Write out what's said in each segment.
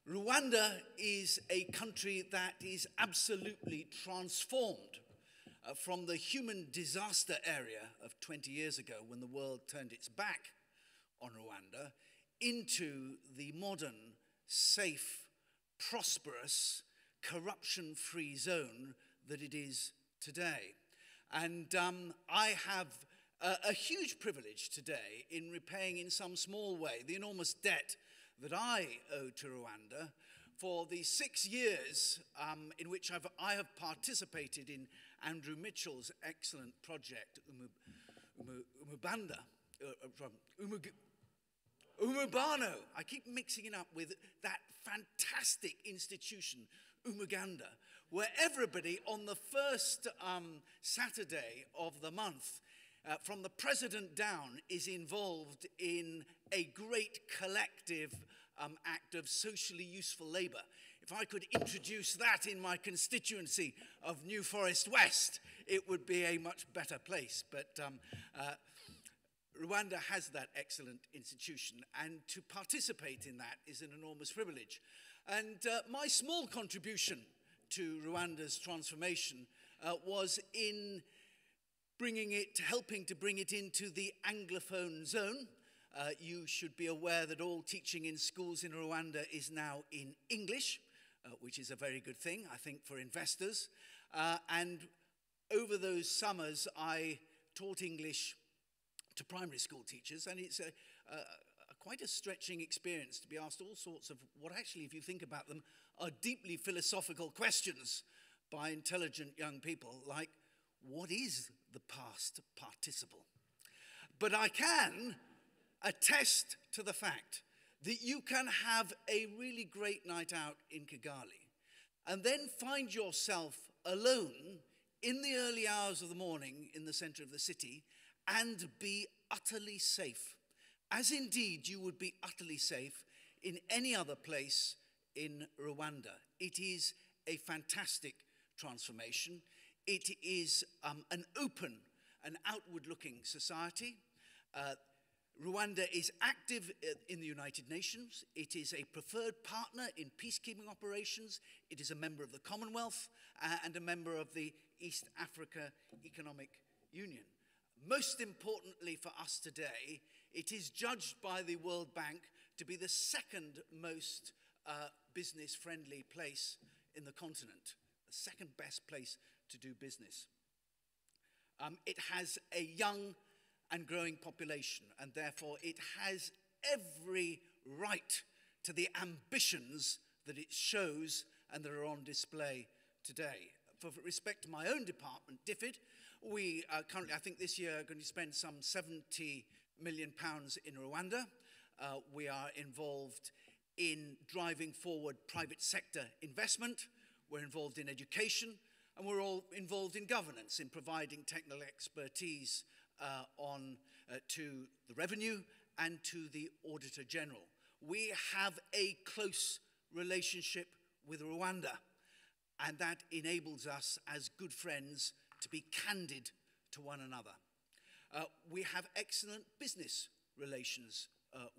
Rwanda is a country that is absolutely transformed from the human disaster area of 20 years ago when the world turned its back on Rwanda into the modern, safe, prosperous, corruption-free zone that it is today. And I have a huge privilege today in repaying in some small way the enormous debt that I owe to Rwanda for the 6 years in which I have participated in Andrew Mitchell's excellent project, Umubano. I keep mixing it up with that fantastic institution, Umuganda, where everybody on the first Saturday of the month, from the president down, is involved in a great collective act of socially useful labour. If I could introduce that in my constituency of New Forest West, it would be a much better place. But Rwanda has that excellent institution, and to participate in that is an enormous privilege. And my small contribution to Rwanda's transformation was in helping to bring it into the Anglophone zone. You should be aware that all teaching in schools in Rwanda is now in English, which is a very good thing, I think, for investors. And over those summers, I taught English to primary school teachers, and it's quite a stretching experience to be asked all sorts of what actually, if you think about them, are deeply philosophical questions by intelligent young people, like, what is the past participle? But I can attest to the fact that you can have a really great night out in Kigali and then find yourself alone in the early hours of the morning in the center of the city and be utterly safe, as indeed you would be utterly safe in any other place in Rwanda. It is a fantastic transformation. It is an open and outward-looking society. Rwanda is active in the United Nations. It is a preferred partner in peacekeeping operations. It is a member of the Commonwealth and a member of the East Africa Economic Union. Most importantly for us today, it is judged by the World Bank to be the second most business-friendly place in the continent, the second best place to do business. It has a young and growing population, and therefore it has every right to the ambitions that it shows and that are on display today. For respect to my own department, DFID, we are currently, I think this year, are going to spend some £70 million in Rwanda. We are involved in driving forward private sector investment. We're involved in education, and we're all involved in governance, in providing technical expertise to the revenue and to the Auditor General. We have a close relationship with Rwanda, and that enables us as good friends to be candid to one another. We have excellent business relations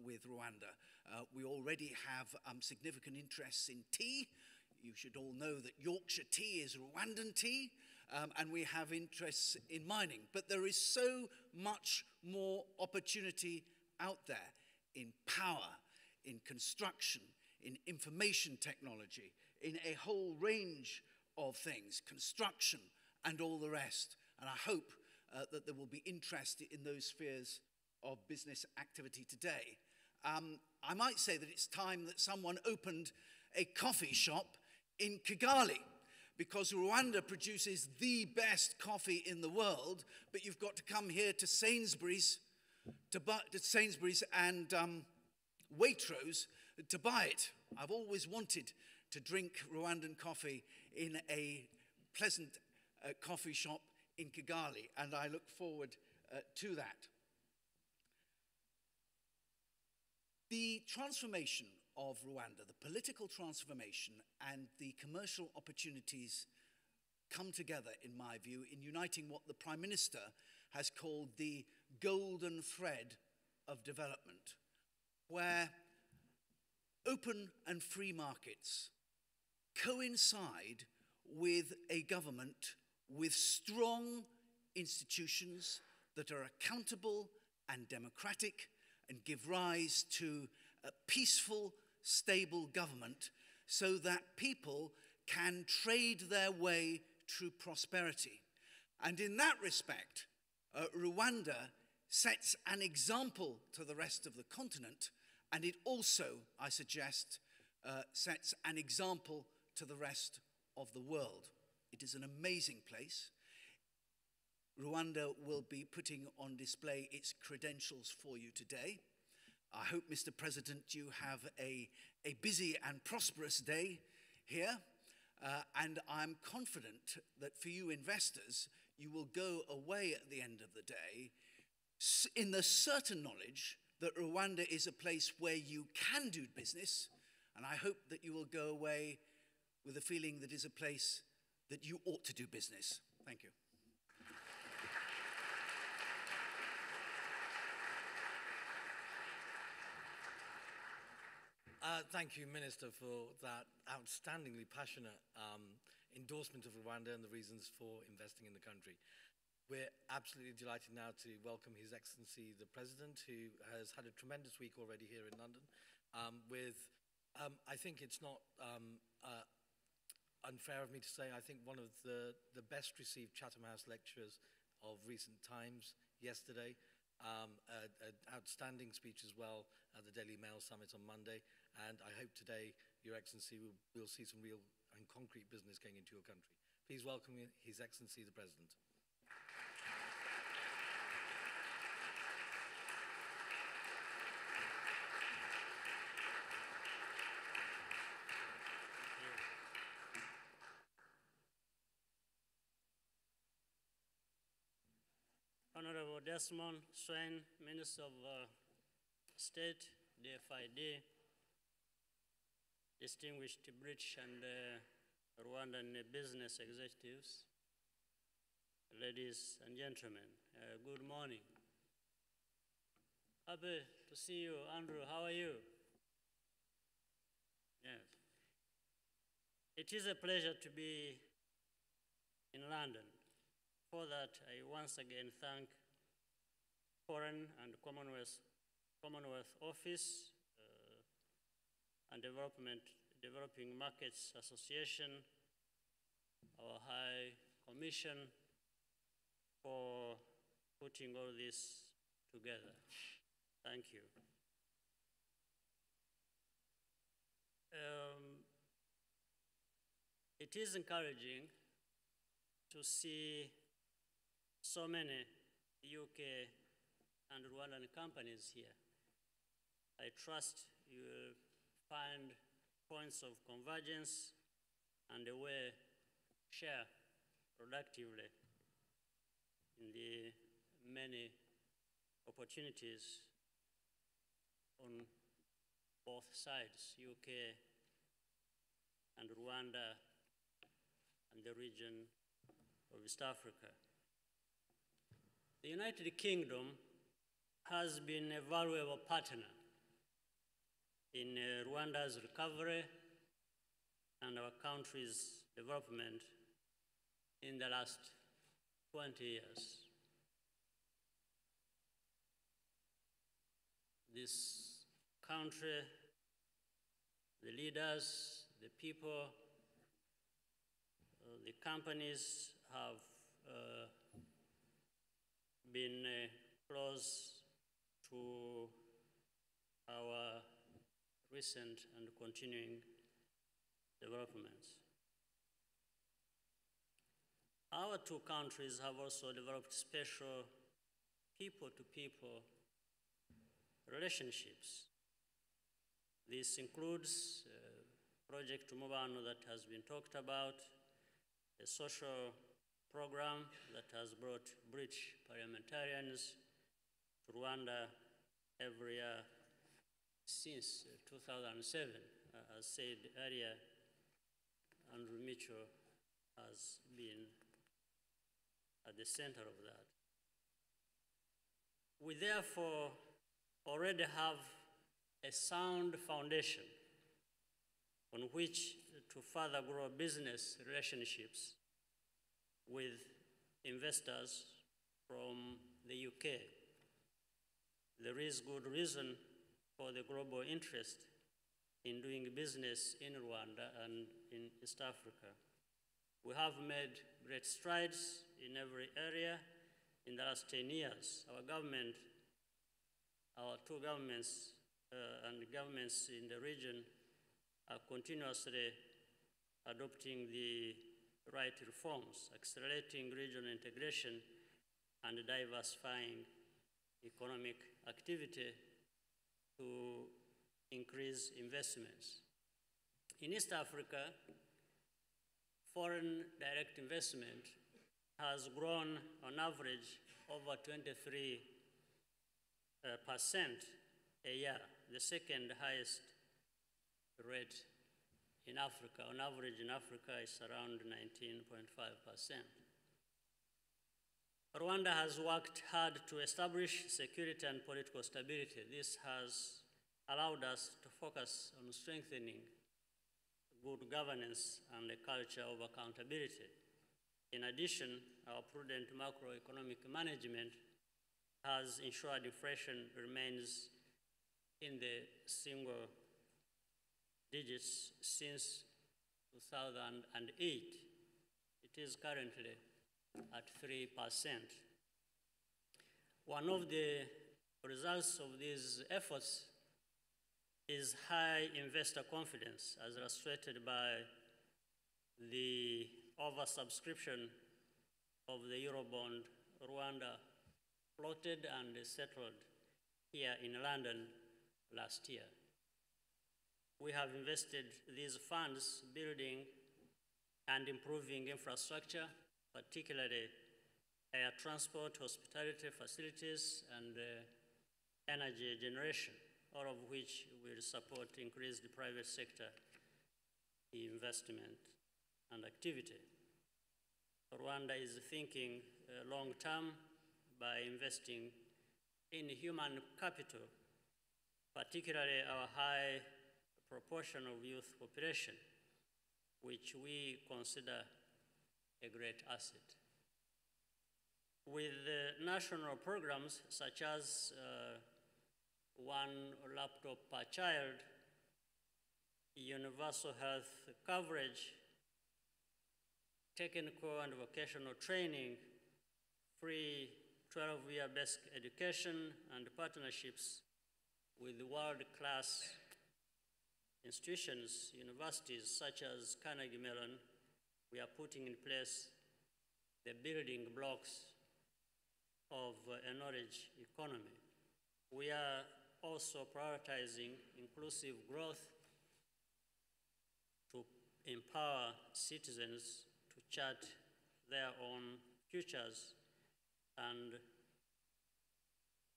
with Rwanda. We already have significant interests in tea. You should all know that Yorkshire tea is Rwandan tea, and we have interests in mining. But there is so much more opportunity out there in power, in construction, in information technology, in a whole range of things, construction and all the rest. And I hope that there will be interest in those spheres of business activity today. I might say that it's time that someone opened a coffee shop in Kigali, because Rwanda produces the best coffee in the world, but you've got to come here to Sainsbury's, and Waitrose to buy it. I've always wanted to drink Rwandan coffee in a pleasant coffee shop in Kigali, and I look forward to that. The transformation of Rwanda, the political transformation and the commercial opportunities come together, in my view, in uniting what the Prime Minister has called the golden thread of development, where open and free markets coincide with a government with strong institutions that are accountable and democratic and give rise to a peaceful, stable government so that people can trade their way to prosperity. And in that respect, Rwanda sets an example to the rest of the continent, and it also, I suggest, sets an example to the rest of the world. It is an amazing place. Rwanda will be putting on display its credentials for you today. I hope, Mr. President, you have a busy and prosperous day here, and I'm confident that for you investors, you will go away at the end of the day in the certain knowledge that Rwanda is a place where you can do business, and I hope that you will go away with a feeling that is a place that you ought to do business. Thank you. Thank you, Minister, for that outstandingly passionate endorsement of Rwanda and the reasons for investing in the country. We're absolutely delighted now to welcome His Excellency the President, who has had a tremendous week already here in London I think it's not unfair of me to say, I think one of the best received Chatham House lectures of recent times yesterday. An outstanding speech as well at the Daily Mail Summit on Monday, and I hope today, Your Excellency, we'll see some real and concrete business going into your country. Please welcome His Excellency the President. Honorable Desmond Swain, Minister of State, DFID, distinguished British and Rwandan business executives, ladies and gentlemen, good morning. Happy to see you, Andrew. How are you? Yes. It is a pleasure to be in London. For that, I once again thank Foreign and Commonwealth Office and Developing Markets Association, our High Commission, for putting all this together. Thank you. It is encouraging to see so many UK and Rwandan companies here. I trust you will find points of convergence and a way to share productively in the many opportunities on both sides, UK and Rwanda and the region of East Africa. The United Kingdom has been a valuable partner in Rwanda's recovery and our country's development in the last 20 years. This country, the leaders, the people, the companies have been close to our recent and continuing developments. Our two countries have also developed special people-to-people relationships. This includes Project Umubano that has been talked about, a social program that has brought British parliamentarians to Rwanda every year since 2007. As said earlier, Andrew Mitchell has been at the center of that. We therefore already have a sound foundation on which to further grow business relationships with investors from the UK. There is good reason for the global interest in doing business in Rwanda and in East Africa. We have made great strides in every area in the last 10 years. Our government, our two governments and governments in the region are continuously adopting the right reforms, accelerating regional integration and diversifying economic activity to increase investments. In East Africa, foreign direct investment has grown on average over 23% a year, the second highest rate in Africa. On average in Africa, it's around 19.5%. Rwanda has worked hard to establish security and political stability. This has allowed us to focus on strengthening good governance and a culture of accountability. In addition, our prudent macroeconomic management has ensured inflation remains in the single digits since 2008. It is currently at 3%. One of the results of these efforts is high investor confidence, as illustrated by the oversubscription of the Eurobond Rwanda floated and settled here in London last year. We have invested these funds building and improving infrastructure, particularly air transport, hospitality facilities, and energy generation, all of which will support increased private sector investment and activity. Rwanda is thinking long-term by investing in human capital, particularly our high proportion of youth population, which we consider a great asset. With national programs such as one laptop per child, universal health coverage, technical and vocational training, free 12-year basic education, and partnerships with world-class institutions, universities such as Carnegie Mellon, we are putting in place the building blocks of a knowledge economy. We are also prioritizing inclusive growth to empower citizens to chart their own futures and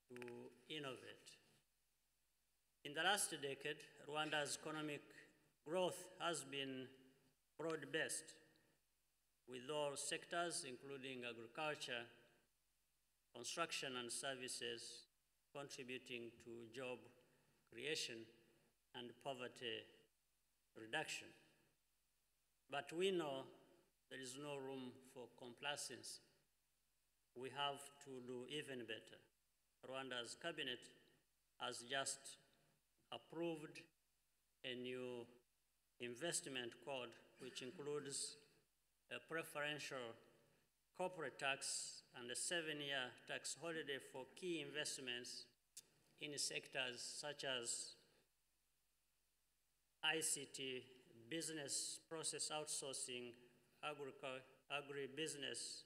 to innovate. In the last decade, Rwanda's economic growth has been broad-based, with all sectors, including agriculture, construction, and services, contributing to job creation and poverty reduction. But we know there is no room for complacency. We have to do even better. Rwanda's cabinet has just approved a new investment code, which includes a preferential corporate tax and a 7-year tax holiday for key investments in sectors such as ICT, business process outsourcing, agribusiness,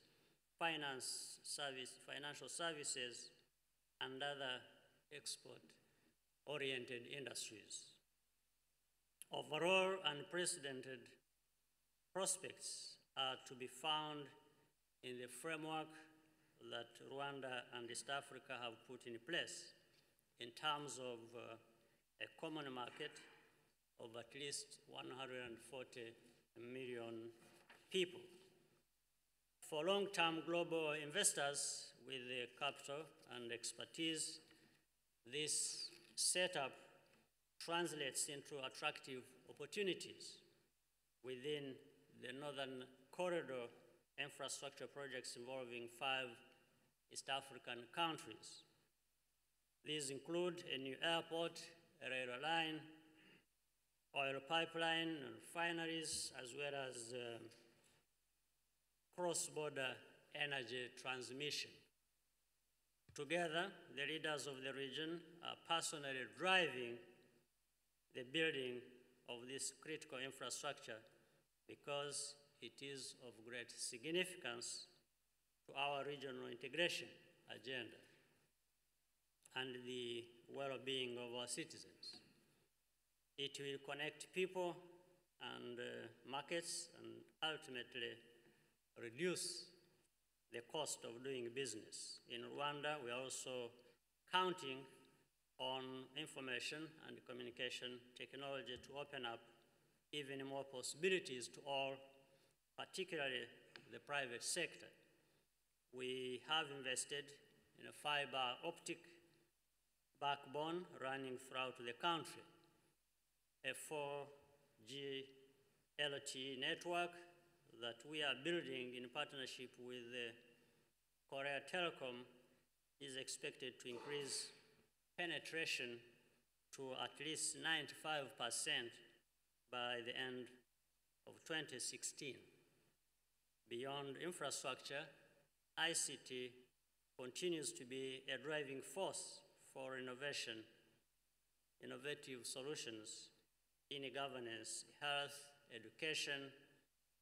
financial services, and other export-oriented industries. Overall, unprecedented prospects are to be found in the framework that Rwanda and East Africa have put in place in terms of a common market of at least 140 million people. For long-term global investors with the capital and expertise, this setup translates into attractive opportunities within the Northern Corridor infrastructure projects involving 5 East African countries. These include a new airport, a railway line, oil pipeline, and refineries, as well as cross-border energy transmission. Together, the leaders of the region are personally driving the building of this critical infrastructure because it is of great significance to our regional integration agenda and the well-being of our citizens. It will connect people and markets and ultimately reduce the cost of doing business. In Rwanda, we are also counting on information and communication technology to open up even more possibilities to all, particularly the private sector. We have invested in a fiber optic backbone running throughout the country, a 4G LTE network that we are building in partnership with Korea Telecom is expected to increase penetration to at least 95% by the end of 2016. Beyond infrastructure, ICT continues to be a driving force for innovation, innovative solutions in governance, health, education,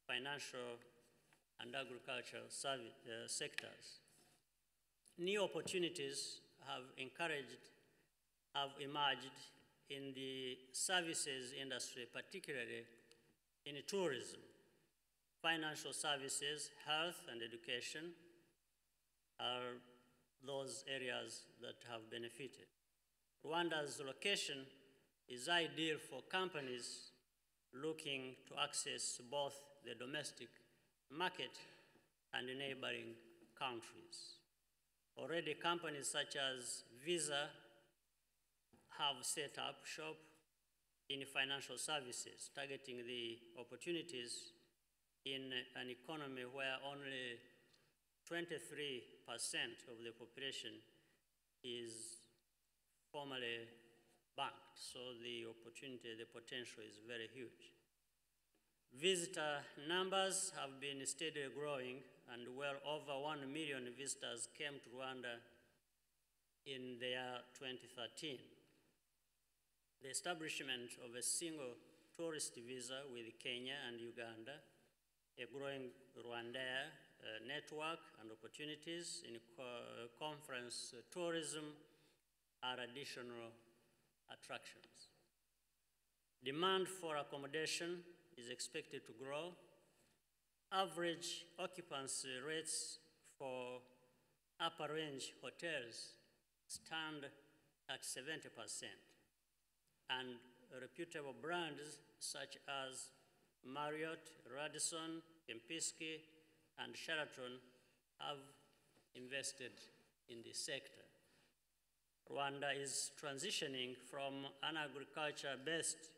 financial, and agricultural sectors. New opportunities have emerged in the services industry, particularly in tourism. Financial services, health, and education are those areas that have benefited. Rwanda's location is ideal for companies looking to access both the domestic market and neighboring countries. Already, companies such as Visa have set up shop in financial services, targeting the opportunities in an economy where only 23% of the population is formally banked. So the opportunity, the potential is very huge. Visitor numbers have been steadily growing, and well over 1 million visitors came to Rwanda in the year 2013. The establishment of a single tourist visa with Kenya and Uganda, a growing Rwandair network and opportunities in conference tourism are additional attractions. Demand for accommodation is expected to grow. Average occupancy rates for upper range hotels stand at 70%, and reputable brands such as Marriott, Radisson, Kempinski, and Sheraton have invested in this sector. Rwanda is transitioning from an agriculture-based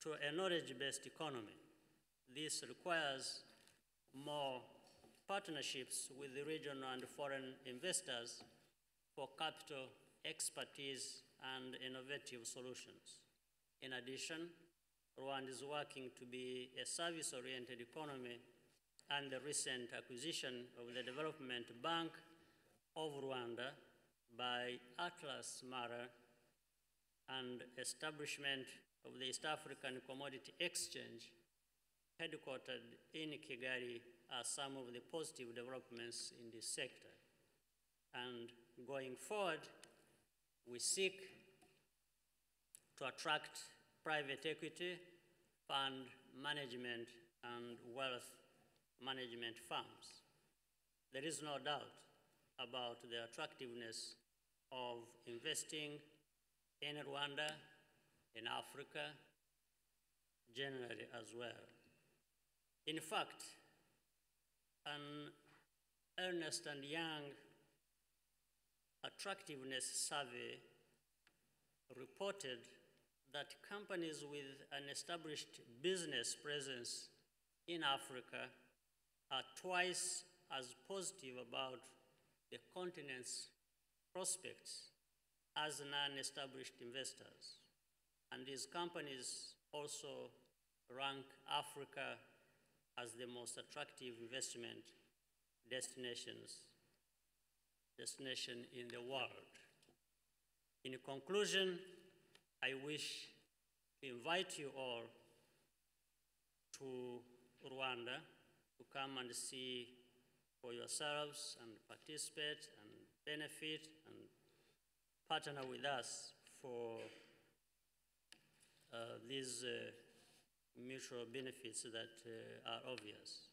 to a knowledge-based economy. This requires more partnerships with the regional and foreign investors for capital, expertise, and innovative solutions. In addition, Rwanda is working to be a service-oriented economy, and the recent acquisition of the Development Bank of Rwanda by Atlas Mara and establishment of the East African Commodity Exchange, headquartered in Kigali, are some of the positive developments in this sector. And going forward, we seek to attract private equity, fund management, and wealth management firms. There is no doubt about the attractiveness of investing in Rwanda, in Africa, generally as well. In fact, an Ernst & Young attractiveness survey reported that companies with an established business presence in Africa are twice as positive about the continent's prospects as non-established investors. And these companies also rank Africa as the most attractive investment destination in the world. In conclusion, I wish to invite you all to Rwanda to come and see for yourselves and participate and benefit and partner with us for these mutual benefits that are obvious.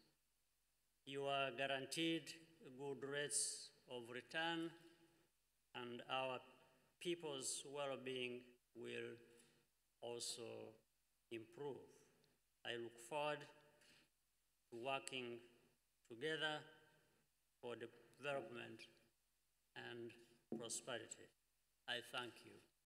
You are guaranteed good rates of return, and our people's well-being will also improve. I look forward to working together for development and prosperity. I thank you.